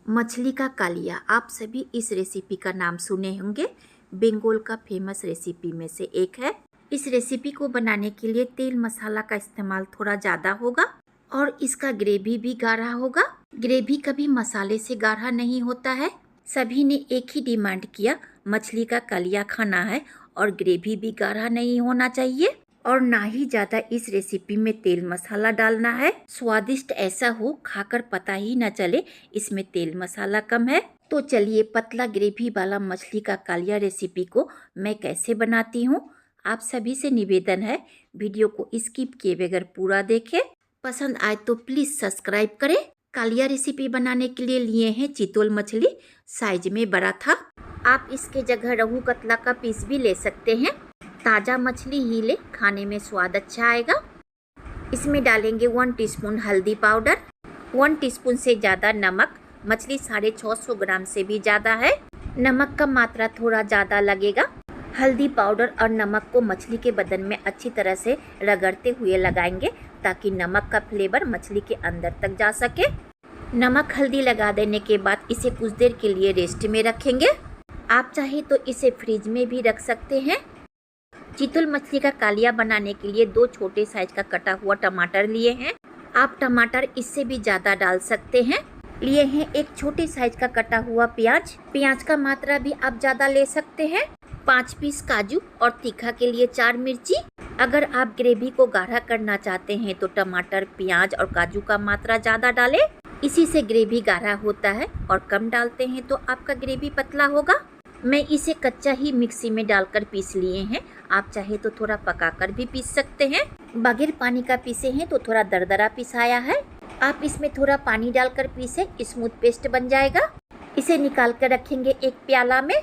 मछली का कालिया। आप सभी इस रेसिपी का नाम सुने होंगे। बंगाल का फेमस रेसिपी में से एक है। इस रेसिपी को बनाने के लिए तेल मसाला का इस्तेमाल थोड़ा ज़्यादा होगा और इसका ग्रेवी भी गाढ़ा होगा। ग्रेवी कभी मसाले से गाढ़ा नहीं होता है। सभी ने एक ही डिमांड किया, मछली का कालिया खाना है और ग्रेवी भी गाढ़ा नहीं होना चाहिए और ना ही ज़्यादा इस रेसिपी में तेल मसाला डालना है। स्वादिष्ट ऐसा हो खाकर पता ही न चले इसमें तेल मसाला कम है। तो चलिए पतला ग्रेवी वाला मछली का कालिया रेसिपी को मैं कैसे बनाती हूँ। आप सभी से निवेदन है, वीडियो को स्किप किए बगैर पूरा देखें। पसंद आए तो प्लीज़ सब्सक्राइब करें। कालिया रेसिपी बनाने के लिए लिए हैं चितोल मछली, साइज में बड़ा था। आप इसके जगह रोहू कतला का पीस भी ले सकते हैं। ताज़ा मछली ही ले, खाने में स्वाद अच्छा आएगा। इसमें डालेंगे 1 टीस्पून हल्दी पाउडर, 1 टीस्पून से ज़्यादा नमक। मछली 650 ग्राम से भी ज़्यादा है, नमक का मात्रा थोड़ा ज़्यादा लगेगा। हल्दी पाउडर और नमक को मछली के बदन में अच्छी तरह से रगड़ते हुए लगाएंगे ताकि नमक का फ्लेवर मछली के अंदर तक जा सके। नमक हल्दी लगा देने के बाद इसे कुछ देर के लिए रेस्ट में रखेंगे। आप चाहे तो इसे फ्रिज में भी रख सकते हैं। चितल मछली का कालिया बनाने के लिए 2 छोटे साइज का कटा हुआ टमाटर लिए हैं। आप टमाटर इससे भी ज़्यादा डाल सकते हैं। लिए हैं एक छोटे साइज का कटा हुआ प्याज। प्याज का मात्रा भी आप ज़्यादा ले सकते हैं। 5 पीस काजू और तीखा के लिए 4 मिर्ची। अगर आप ग्रेवी को गाढ़ा करना चाहते हैं तो टमाटर, प्याज और काजू का मात्रा ज़्यादा डालें। इसी से ग्रेवी गाढ़ा होता है और कम डालते हैं तो आपका ग्रेवी पतला होगा। मैं इसे कच्चा ही मिक्सी में डालकर पीस लिए हैं। आप चाहे तो थोड़ा पकाकर भी पीस सकते हैं। बगैर पानी का पीसे हैं तो थोड़ा दरदरा पिसाया है। आप इसमें थोड़ा पानी डालकर पीसे, स्मूथ पेस्ट बन जाएगा। इसे निकाल कर रखेंगे एक प्याला में।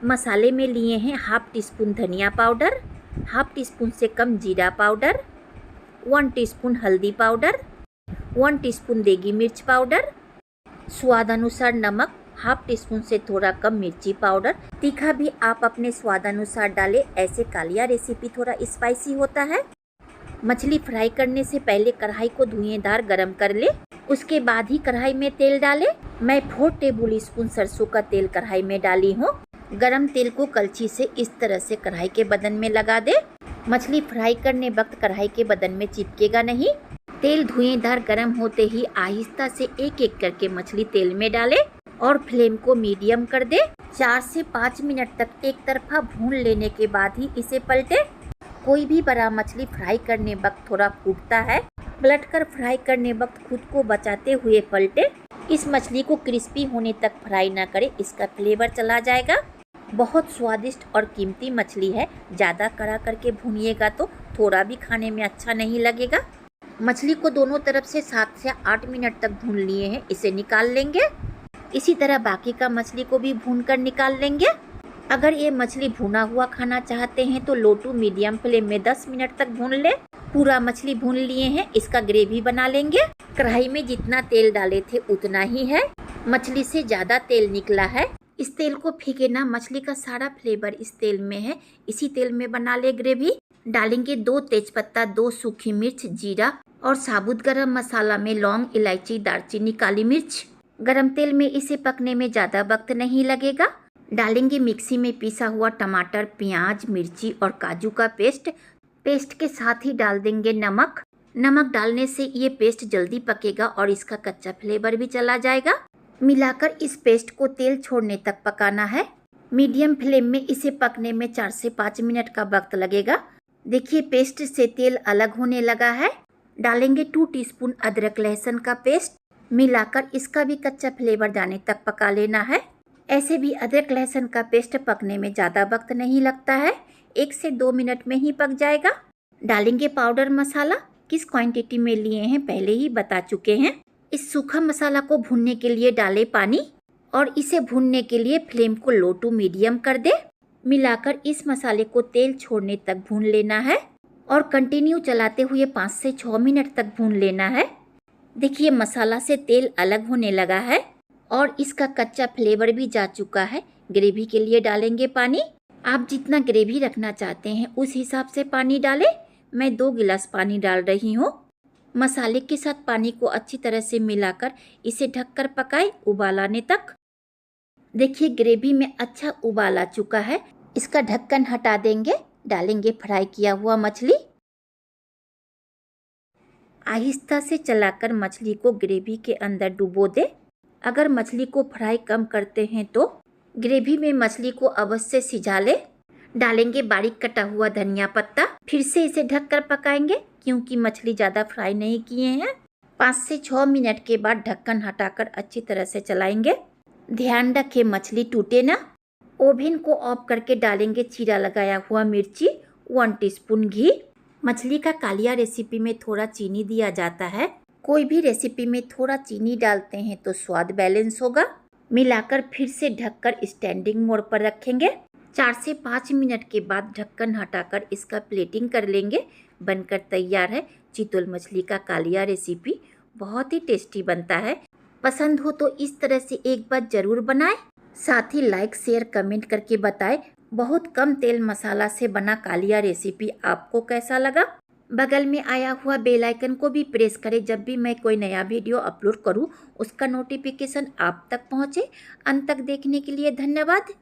मसाले में लिए हैं 1/2 टीस्पून धनिया पाउडर, 1/2 टीस्पून से कम जीरा पाउडर, 1 टीस्पून हल्दी पाउडर, 1 टीस्पून देगी मिर्च पाउडर, स्वाद अनुसार नमक, 1/2 टीस्पून से थोड़ा कम मिर्ची पाउडर। तीखा भी आप अपने स्वाद अनुसार डालें, ऐसे कालिया रेसिपी थोड़ा स्पाइसी होता है। मछली फ्राई करने से पहले कढ़ाई को धुएंदार गरम कर ले, उसके बाद ही कढ़ाई में तेल डालें। मैं 4 टेबल स्पून सरसों का तेल कढ़ाई में डाली हूँ। गरम तेल को कलछी से इस तरह से कढ़ाई के बदन में लगा दे। मछली फ्राई करने वक्त कढ़ाई के बदन में चिपकेगा नहीं। तेल धुएंदार गरम होते ही आहिस्ता से एक एक करके मछली तेल में डाले और फ्लेम को मीडियम कर दे। 4 से 5 मिनट तक एक तरफा भून लेने के बाद ही इसे पलटे। कोई भी बड़ा मछली फ्राई करने वक्त थोड़ा फूटता है, पलटकर फ्राई करने वक्त खुद को बचाते हुए पलटे। इस मछली को क्रिस्पी होने तक फ्राई ना करें, इसका फ्लेवर चला जाएगा। बहुत स्वादिष्ट और कीमती मछली है। ज़्यादा कड़ा करके भूनिएगा तो थोड़ा भी खाने में अच्छा नहीं लगेगा। मछली को दोनों तरफ से 7 से 8 मिनट तक भून लिए हैं, इसे निकाल लेंगे। इसी तरह बाकी का मछली को भी भूनकर निकाल लेंगे। अगर ये मछली भुना हुआ खाना चाहते हैं तो लो टू मीडियम फ्लेम में 10 मिनट तक भून ले। पूरा मछली भून लिए हैं, इसका ग्रेवी बना लेंगे। कढ़ाई में जितना तेल डाले थे उतना ही है, मछली से ज़्यादा तेल निकला है। इस तेल को फेंके ना, मछली का सारा फ्लेवर इस तेल में है। इसी तेल में बना ले ग्रेवी। डालेंगे 2 तेजपत्ता, 2 सूखी मिर्च, जीरा और साबुत गरम मसाला में लौंग, इलायची, दालचीनी, काली मिर्च। गरम तेल में इसे पकने में ज़्यादा वक्त नहीं लगेगा। डालेंगे मिक्सी में पिसा हुआ टमाटर, प्याज, मिर्ची और काजू का पेस्ट। पेस्ट के साथ ही डाल देंगे नमक। नमक डालने से ये पेस्ट जल्दी पकेगा और इसका कच्चा फ्लेवर भी चला जाएगा। मिलाकर इस पेस्ट को तेल छोड़ने तक पकाना है। मीडियम फ्लेम में इसे पकने में 4 से 5 मिनट का वक्त लगेगा। देखिए पेस्ट से तेल अलग होने लगा है। डालेंगे 2 टीस्पून अदरक लहसुन का पेस्ट। मिलाकर इसका भी कच्चा फ्लेवर जाने तक पका लेना है। ऐसे भी अदरक लहसुन का पेस्ट पकने में ज़्यादा वक्त नहीं लगता है, 1 से 2 मिनट में ही पक जाएगा। डालेंगे पाउडर मसाला। किस क्वांटिटी में लिए हैं पहले ही बता चुके हैं। इस सूखा मसाला को भूनने के लिए डालें पानी और इसे भूनने के लिए फ्लेम को लो टू मीडियम कर दे। मिलाकर इस मसाले को तेल छोड़ने तक भून लेना है और कंटिन्यू चलाते हुए 5 से 6 मिनट तक भून लेना है। देखिए मसाला से तेल अलग होने लगा है और इसका कच्चा फ्लेवर भी जा चुका है। ग्रेवी के लिए डालेंगे पानी। आप जितना ग्रेवी रखना चाहते हैं उस हिसाब से पानी डालें। मैं 2 गिलास पानी डाल रही हूँ। मसाले के साथ पानी को अच्छी तरह से मिलाकर इसे ढककर पकाएं उबाल आने तक। देखिए ग्रेवी में अच्छा उबाल आ चुका है। इसका ढक्कन हटा देंगे, डालेंगे फ्राई किया हुआ मछली। आहिस्ता से चलाकर मछली को ग्रेवी के अंदर डुबो दे। अगर मछली को फ्राई कम करते हैं तो ग्रेवी में मछली को अवश्य सिझा ले। डालेंगे बारीक कटा हुआ धनिया पत्ता। फिर से इसे ढककर पकाएंगे क्योंकि मछली ज़्यादा फ्राई नहीं किए हैं। 5 से 6 मिनट के बाद ढक्कन हटाकर अच्छी तरह से चलाएंगे। ध्यान रखें मछली टूटे ना। ओवन को ऑफ करके डालेंगे चीरा लगाया हुआ मिर्ची, 1 टीस्पून घी। मछली का कालिया रेसिपी में थोड़ा चीनी दिया जाता है। कोई भी रेसिपी में थोड़ा चीनी डालते हैं तो स्वाद बैलेंस होगा। मिलाकर फिर से ढककर स्टैंडिंग मोड पर रखेंगे। 4 से 5 मिनट के बाद ढक्कन हटाकर इसका प्लेटिंग कर लेंगे। बनकर तैयार है चितल मछली का कालिया रेसिपी। बहुत ही टेस्टी बनता है। पसंद हो तो इस तरह से एक बार ज़रूर बनाएं। साथ ही लाइक शेयर कमेंट करके बताएं बहुत कम तेल मसाला से बना कालिया रेसिपी आपको कैसा लगा। बगल में आया हुआ बेल आइकन को भी प्रेस करें। जब भी मैं कोई नया वीडियो अपलोड करूं उसका नोटिफिकेशन आप तक पहुंचे। अंत तक देखने के लिए धन्यवाद।